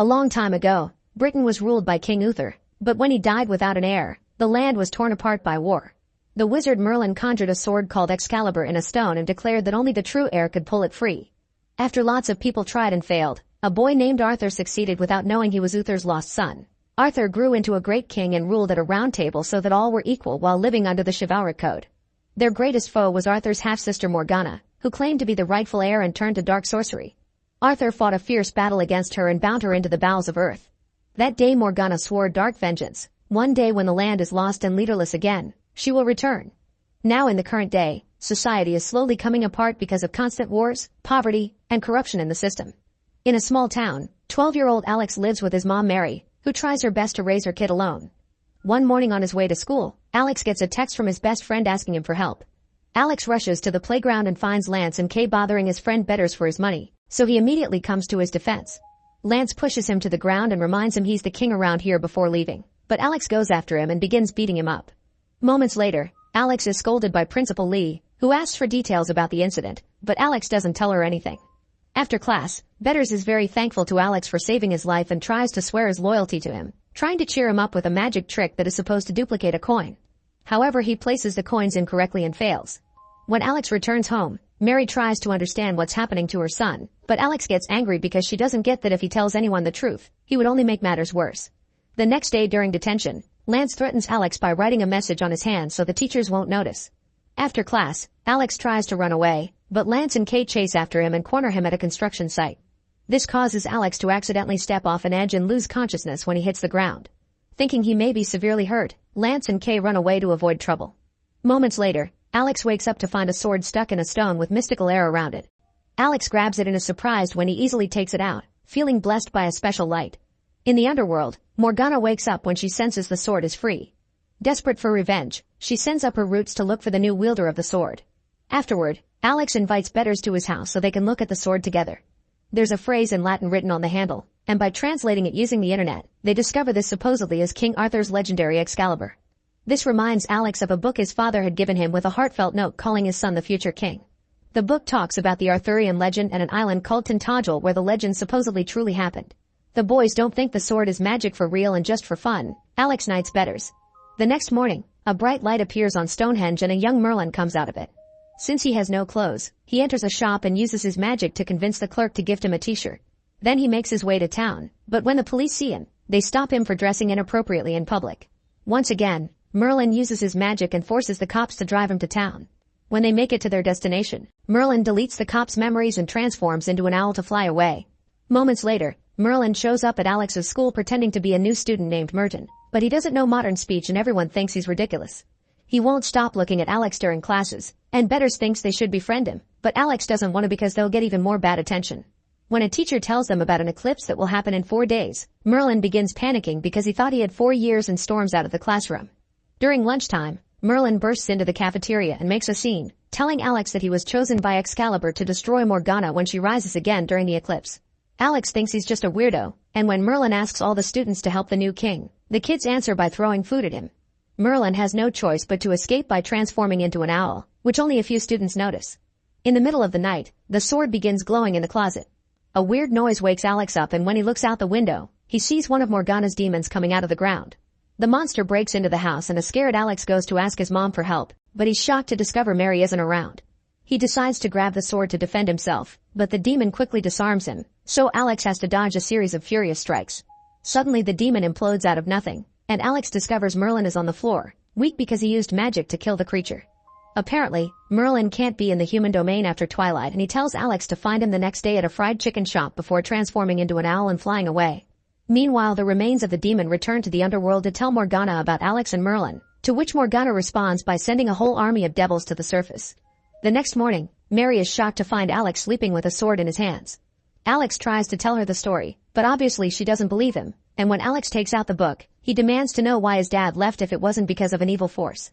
A long time ago, Britain was ruled by King Uther, but when he died without an heir, the land was torn apart by war. The wizard Merlin conjured a sword called Excalibur in a stone and declared that only the true heir could pull it free. After lots of people tried and failed, a boy named Arthur succeeded without knowing he was Uther's lost son. Arthur grew into a great king and ruled at a round table so that all were equal while living under the chivalric code. Their greatest foe was Arthur's half-sister Morgana, who claimed to be the rightful heir and turned to dark sorcery. Arthur fought a fierce battle against her and bound her into the bowels of earth. That day Morgana swore dark vengeance. One day when the land is lost and leaderless again, she will return. Now in the current day, society is slowly coming apart because of constant wars, poverty, and corruption in the system. In a small town, 12-year-old Alex lives with his mom Mary, who tries her best to raise her kid alone. One morning on his way to school, Alex gets a text from his best friend asking him for help. Alex rushes to the playground and finds Lance and Kay bothering his friend Betters for his money, so he immediately comes to his defense. Lance pushes him to the ground and reminds him he's the king around here before leaving, but Alex goes after him and begins beating him up. Moments later, Alex is scolded by Principal Lee, who asks for details about the incident, but Alex doesn't tell her anything. After class, Betters is very thankful to Alex for saving his life and tries to swear his loyalty to him, trying to cheer him up with a magic trick that is supposed to duplicate a coin. However, he places the coins incorrectly and fails. When Alex returns home, Mary tries to understand what's happening to her son, but Alex gets angry because she doesn't get that if he tells anyone the truth, he would only make matters worse. The next day during detention, Lance threatens Alex by writing a message on his hand so the teachers won't notice. After class, Alex tries to run away, but Lance and Kate chase after him and corner him at a construction site. This causes Alex to accidentally step off an edge and lose consciousness when he hits the ground. Thinking he may be severely hurt, Lance and Kay run away to avoid trouble. Moments later, Alex wakes up to find a sword stuck in a stone with mystical air around it. Alex grabs it and is surprised when he easily takes it out, feeling blessed by a special light. In the underworld, Morgana wakes up when she senses the sword is free. Desperate for revenge, she sends up her roots to look for the new wielder of the sword. Afterward, Alex invites Betters to his house so they can look at the sword together. There's a phrase in Latin written on the handle, and by translating it using the internet, they discover this supposedly as King Arthur's legendary Excalibur. This reminds Alex of a book his father had given him with a heartfelt note calling his son the future king. The book talks about the Arthurian legend and an island called Tintagel where the legend supposedly truly happened. The boys don't think the sword is magic for real and just for fun. Alex knights Betters. The next morning, a bright light appears on Stonehenge and a young Merlin comes out of it. Since he has no clothes, he enters a shop and uses his magic to convince the clerk to gift him a t-shirt. Then he makes his way to town, but when the police see him, they stop him for dressing inappropriately in public. Once again, Merlin uses his magic and forces the cops to drive him to town. When they make it to their destination, Merlin deletes the cops' memories and transforms into an owl to fly away. Moments later, Merlin shows up at Alex's school pretending to be a new student named Merton, but he doesn't know modern speech and everyone thinks he's ridiculous. He won't stop looking at Alex during classes, and Betters thinks they should befriend him, but Alex doesn't want to because they'll get even more bad attention. When a teacher tells them about an eclipse that will happen in 4 days, Merlin begins panicking because he thought he had 4 years and storms out of the classroom. During lunchtime, Merlin bursts into the cafeteria and makes a scene, telling Alex that he was chosen by Excalibur to destroy Morgana when she rises again during the eclipse. Alex thinks he's just a weirdo, and when Merlin asks all the students to help the new king, the kids answer by throwing food at him. Merlin has no choice but to escape by transforming into an owl, which only a few students notice. In the middle of the night, the sword begins glowing in the closet. A weird noise wakes Alex up and when he looks out the window, he sees one of Morgana's demons coming out of the ground. The monster breaks into the house and a scared Alex goes to ask his mom for help, but he's shocked to discover Mary isn't around. He decides to grab the sword to defend himself, but the demon quickly disarms him, so Alex has to dodge a series of furious strikes. Suddenly the demon implodes out of nothing, and Alex discovers Merlin is on the floor, weak because he used magic to kill the creature. Apparently, Merlin can't be in the human domain after twilight and he tells Alex to find him the next day at a fried chicken shop before transforming into an owl and flying away. Meanwhile, the remains of the demon return to the underworld to tell Morgana about Alex and Merlin, to which Morgana responds by sending a whole army of devils to the surface. The next morning, Mary is shocked to find Alex sleeping with a sword in his hands. Alex tries to tell her the story, but obviously she doesn't believe him, and when Alex takes out the book, he demands to know why his dad left if it wasn't because of an evil force.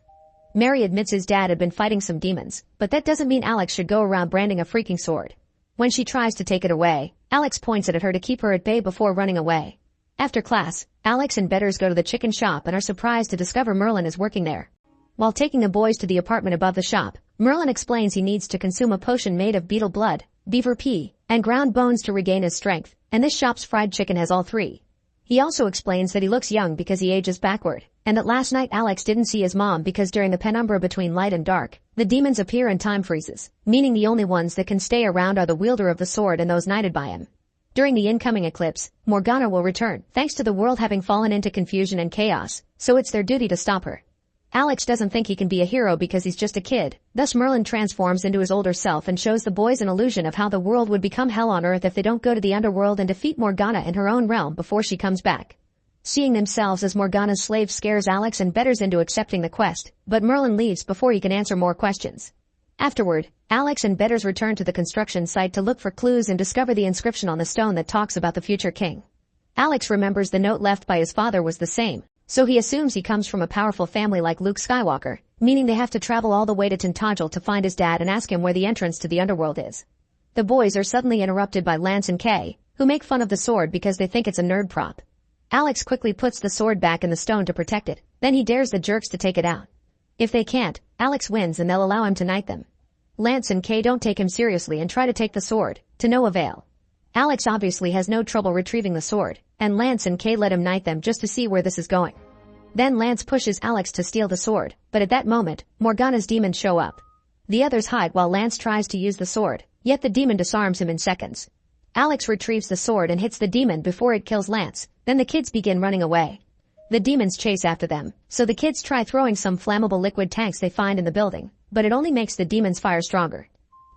Mary admits his dad had been fighting some demons, but that doesn't mean Alex should go around branding a freaking sword. When she tries to take it away, Alex points it at her to keep her at bay before running away. After class, Alex and Betters go to the chicken shop and are surprised to discover Merlin is working there. While taking the boys to the apartment above the shop, Merlin explains he needs to consume a potion made of beetle blood, beaver pea, and ground bones to regain his strength. and this shop's fried chicken has all three. He also explains that he looks young because he ages backward, and that last night Alex didn't see his mom because during the penumbra between light and dark, the demons appear and time freezes, meaning the only ones that can stay around are the wielder of the sword and those knighted by him. During the incoming eclipse, Morgana will return, thanks to the world having fallen into confusion and chaos, so it's their duty to stop her. Alex doesn't think he can be a hero because he's just a kid, thus Merlin transforms into his older self and shows the boys an illusion of how the world would become hell on earth if they don't go to the underworld and defeat Morgana in her own realm before she comes back. Seeing themselves as Morgana's slaves scares Alex and betters into accepting the quest, but Merlin leaves before he can answer more questions. Afterward, Alex and betters return to the construction site to look for clues and discover the inscription on the stone that talks about the future king. Alex remembers the note left by his father was the same, so he assumes he comes from a powerful family like Luke Skywalker, meaning they have to travel all the way to Tintagel to find his dad and ask him where the entrance to the underworld is. The boys are suddenly interrupted by Lance and Kay, who make fun of the sword because they think it's a nerd prop. Alex quickly puts the sword back in the stone to protect it, then he dares the jerks to take it out. If they can't, Alex wins and they'll allow him to knight them. Lance and Kay don't take him seriously and try to take the sword, to no avail. Alex obviously has no trouble retrieving the sword, and Lance and Kay let him knight them just to see where this is going. Then Lance pushes Alex to steal the sword, but at that moment, Morgana's demons show up. The others hide while Lance tries to use the sword, yet the demon disarms him in seconds. Alex retrieves the sword and hits the demon before it kills Lance, then the kids begin running away. The demons chase after them, so the kids try throwing some flammable liquid tanks they find in the building, but it only makes the demons' fire stronger.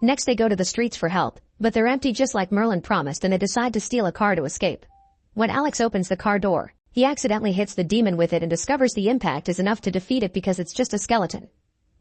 Next they go to the streets for help, but they're empty just like Merlin promised and they decide to steal a car to escape. When Alex opens the car door, he accidentally hits the demon with it and discovers the impact is enough to defeat it because it's just a skeleton.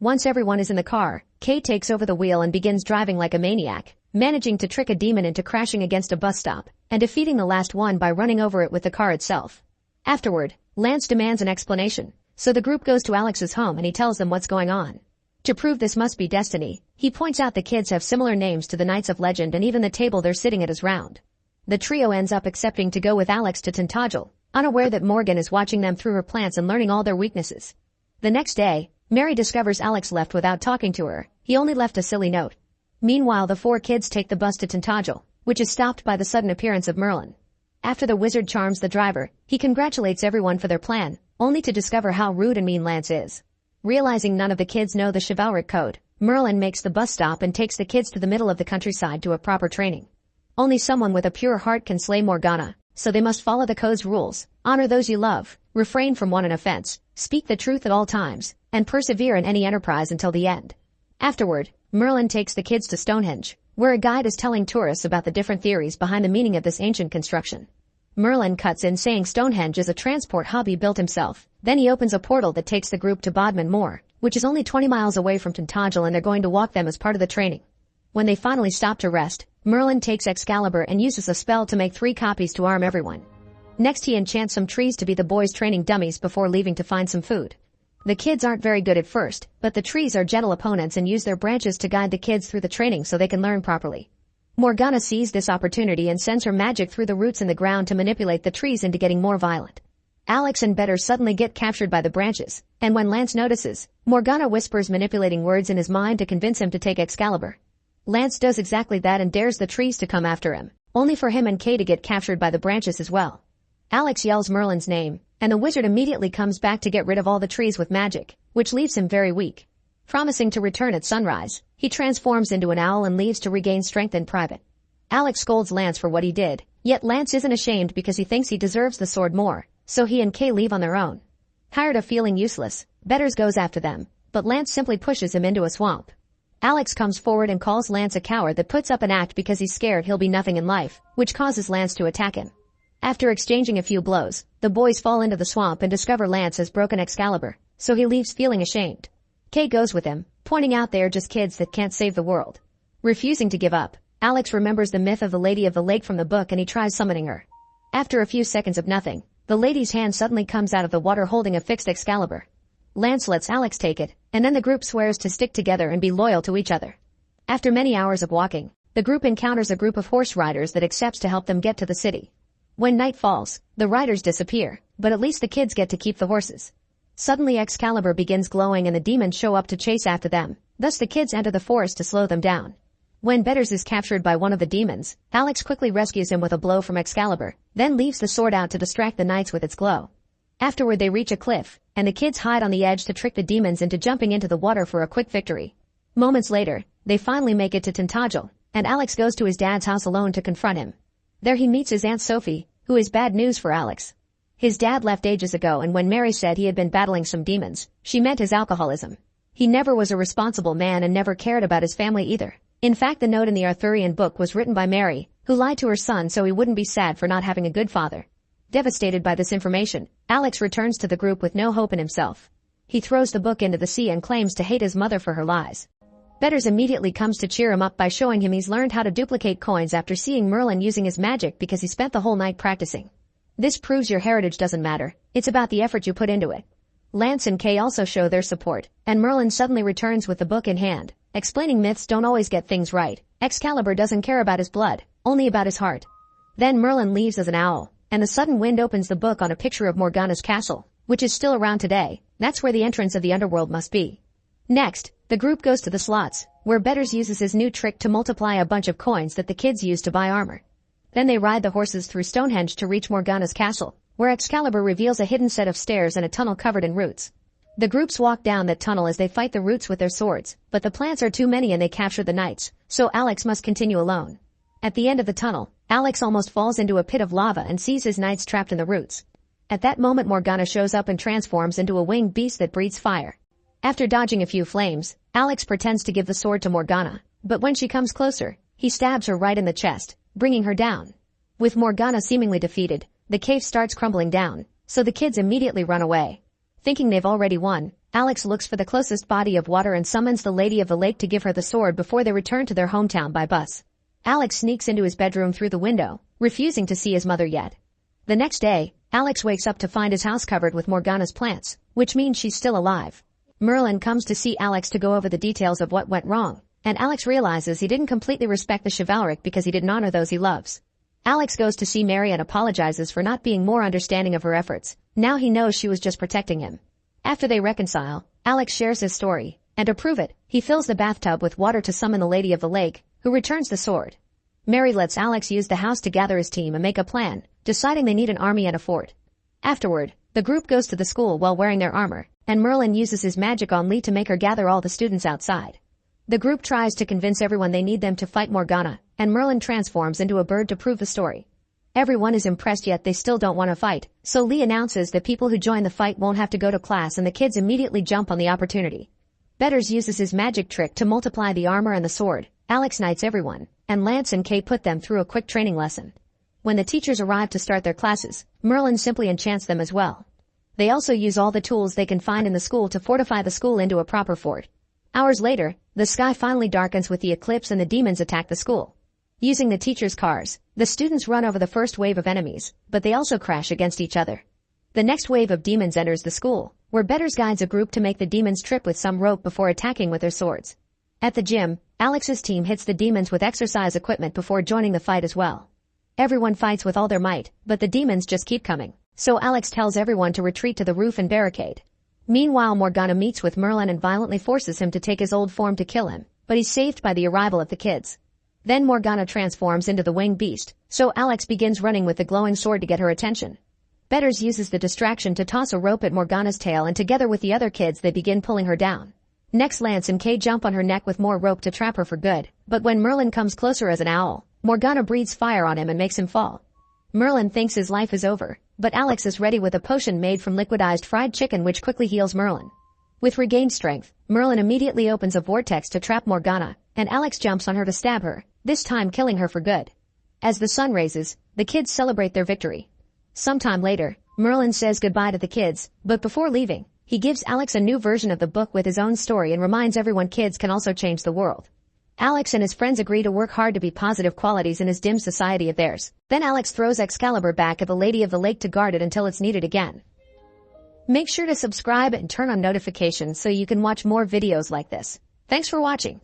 Once everyone is in the car, Kay takes over the wheel and begins driving like a maniac, managing to trick a demon into crashing against a bus stop, and defeating the last one by running over it with the car itself. Afterward, Lance demands an explanation, so the group goes to Alex's home and he tells them what's going on. To prove this must be destiny, he points out the kids have similar names to the Knights of Legend and even the table they're sitting at is round. The trio ends up accepting to go with Alex to Tintagel, unaware that Morgan is watching them through her plants and learning all their weaknesses. The next day, Mary discovers Alex left without talking to her. He only left a silly note. Meanwhile, the four kids take the bus to Tintagel, which is stopped by the sudden appearance of Merlin. After the wizard charms the driver, he congratulates everyone for their plan, only to discover how rude and mean Lance is. Realizing none of the kids know the chivalric code, Merlin makes the bus stop and takes the kids to the middle of the countryside to a proper training. Only someone with a pure heart can slay Morgana, so they must follow the code's rules, honor those you love, refrain from one offense, speak the truth at all times, and persevere in any enterprise until the end. Afterward, Merlin takes the kids to Stonehenge, where a guide is telling tourists about the different theories behind the meaning of this ancient construction. Merlin cuts in saying Stonehenge is a transport hub he built himself. Then he opens a portal that takes the group to Bodmin Moor, which is only 20 miles away from Tintagel, and they're going to walk them as part of the training. When they finally stop to rest, Merlin takes Excalibur and uses a spell to make 3 copies to arm everyone. Next he enchants some trees to be the boys' training dummies before leaving to find some food. The kids aren't very good at first, but the trees are gentle opponents and use their branches to guide the kids through the training so they can learn properly. Morgana sees this opportunity and sends her magic through the roots in the ground to manipulate the trees into getting more violent. Alex and Better suddenly get captured by the branches, and when Lance notices, Morgana whispers manipulating words in his mind to convince him to take Excalibur. Lance does exactly that and dares the trees to come after him, only for him and Kay to get captured by the branches as well. Alex yells Merlin's name, and the wizard immediately comes back to get rid of all the trees with magic, which leaves him very weak. Promising to return at sunrise, he transforms into an owl and leaves to regain strength in private. Alex scolds Lance for what he did, yet Lance isn't ashamed because he thinks he deserves the sword more, so he and Kay leave on their own. Tired of feeling useless, Betters goes after them, but Lance simply pushes him into a swamp. Alex comes forward and calls Lance a coward that puts up an act because he's scared he'll be nothing in life, which causes Lance to attack him. After exchanging a few blows, the boys fall into the swamp and discover Lance has broken Excalibur, so he leaves feeling ashamed. Kay goes with him, pointing out they are just kids that can't save the world. Refusing to give up, Alex remembers the myth of the Lady of the Lake from the book and he tries summoning her. After a few seconds of nothing, the lady's hand suddenly comes out of the water holding a fixed Excalibur. Lance lets Alex take it, and then the group swears to stick together and be loyal to each other. After many hours of walking, the group encounters a group of horse riders that accepts to help them get to the city. When night falls, the riders disappear, but at least the kids get to keep the horses. Suddenly Excalibur begins glowing and the demons show up to chase after them, thus the kids enter the forest to slow them down. When Betters is captured by one of the demons, Alex quickly rescues him with a blow from Excalibur, then leaves the sword out to distract the knights with its glow. Afterward they reach a cliff, and the kids hide on the edge to trick the demons into jumping into the water for a quick victory. Moments later, they finally make it to Tintagel, and Alex goes to his dad's house alone to confront him. There he meets his Aunt Sophie, who is bad news for Alex. His dad left ages ago, and when Mary said he had been battling some demons, she meant his alcoholism. He never was a responsible man and never cared about his family either. In fact, the note in the Arthurian book was written by Mary, who lied to her son so he wouldn't be sad for not having a good father. Devastated by this information, Alex returns to the group with no hope in himself. He throws the book into the sea and claims to hate his mother for her lies. Betters immediately comes to cheer him up by showing him he's learned how to duplicate coins after seeing Merlin using his magic because he spent the whole night practicing. This proves your heritage doesn't matter, it's about the effort you put into it. Lance and Kay also show their support, and Merlin suddenly returns with the book in hand, explaining myths don't always get things right. Excalibur doesn't care about his blood, only about his heart. Then Merlin leaves as an owl, and the sudden wind opens the book on a picture of Morgana's castle, which is still around today. That's where the entrance of the underworld must be. Next, the group goes to the slots, where Betters uses his new trick to multiply a bunch of coins that the kids use to buy armor. Then they ride the horses through Stonehenge to reach Morgana's castle, where Excalibur reveals a hidden set of stairs and a tunnel covered in roots. The groups walk down that tunnel as they fight the roots with their swords, but the plants are too many and they capture the knights, so Alex must continue alone. At the end of the tunnel, Alex almost falls into a pit of lava and sees his knights trapped in the roots. At that moment Morgana shows up and transforms into a winged beast that breathes fire. After dodging a few flames, Alex pretends to give the sword to Morgana, but when she comes closer, he stabs her right in the chest, bringing her down. With Morgana seemingly defeated, the cave starts crumbling down, so the kids immediately run away. Thinking they've already won, Alex looks for the closest body of water and summons the Lady of the Lake to give her the sword before they return to their hometown by bus. Alex sneaks into his bedroom through the window, refusing to see his mother yet. The next day, Alex wakes up to find his house covered with Morgana's plants, which means she's still alive. Merlin comes to see Alex to go over the details of what went wrong, and Alex realizes he didn't completely respect the chivalric because he didn't honor those he loves. Alex goes to see Mary and apologizes for not being more understanding of her efforts. Now he knows she was just protecting him. After they reconcile, Alex shares his story, and to prove it, he fills the bathtub with water to summon the Lady of the Lake, who returns the sword. Mary lets Alex use the house to gather his team and make a plan, deciding they need an army and a fort. Afterward, the group goes to the school while wearing their armor, and Merlin uses his magic on Lee to make her gather all the students outside. The group tries to convince everyone they need them to fight Morgana, and Merlin transforms into a bird to prove the story. Everyone is impressed, yet they still don't want to fight, so Lee announces that people who join the fight won't have to go to class, and the kids immediately jump on the opportunity. Betters uses his magic trick to multiply the armor and the sword. Alex knights everyone, and Lance and Kay put them through a quick training lesson. When the teachers arrive to start their classes, Merlin simply enchants them as well. They also use all the tools they can find in the school to fortify the school into a proper fort. Hours later, the sky finally darkens with the eclipse and the demons attack the school. Using the teachers' cars, the students run over the first wave of enemies, but they also crash against each other. The next wave of demons enters the school, where Betters guides a group to make the demons trip with some rope before attacking with their swords. At the gym, Alex's team hits the demons with exercise equipment before joining the fight as well. Everyone fights with all their might, but the demons just keep coming, so Alex tells everyone to retreat to the roof and barricade. Meanwhile, Morgana meets with Merlin and violently forces him to take his old form to kill him, but he's saved by the arrival of the kids. Then Morgana transforms into the winged beast, so Alex begins running with the glowing sword to get her attention. Betters uses the distraction to toss a rope at Morgana's tail, and together with the other kids they begin pulling her down. Next, Lance and Kay jump on her neck with more rope to trap her for good, but when Merlin comes closer as an owl, Morgana breathes fire on him and makes him fall. Merlin thinks his life is over, but Alex is ready with a potion made from liquidized fried chicken which quickly heals Merlin. With regained strength, Merlin immediately opens a vortex to trap Morgana, and Alex jumps on her to stab her, this time killing her for good. As the sun rises, the kids celebrate their victory. Sometime later, Merlin says goodbye to the kids, but before leaving, he gives Alex a new version of the book with his own story and reminds everyone kids can also change the world. Alex and his friends agree to work hard to be positive qualities in his dim society of theirs. Then Alex throws Excalibur back at the Lady of the Lake to guard it until it's needed again. Make sure to subscribe and turn on notifications so you can watch more videos like this. Thanks for watching.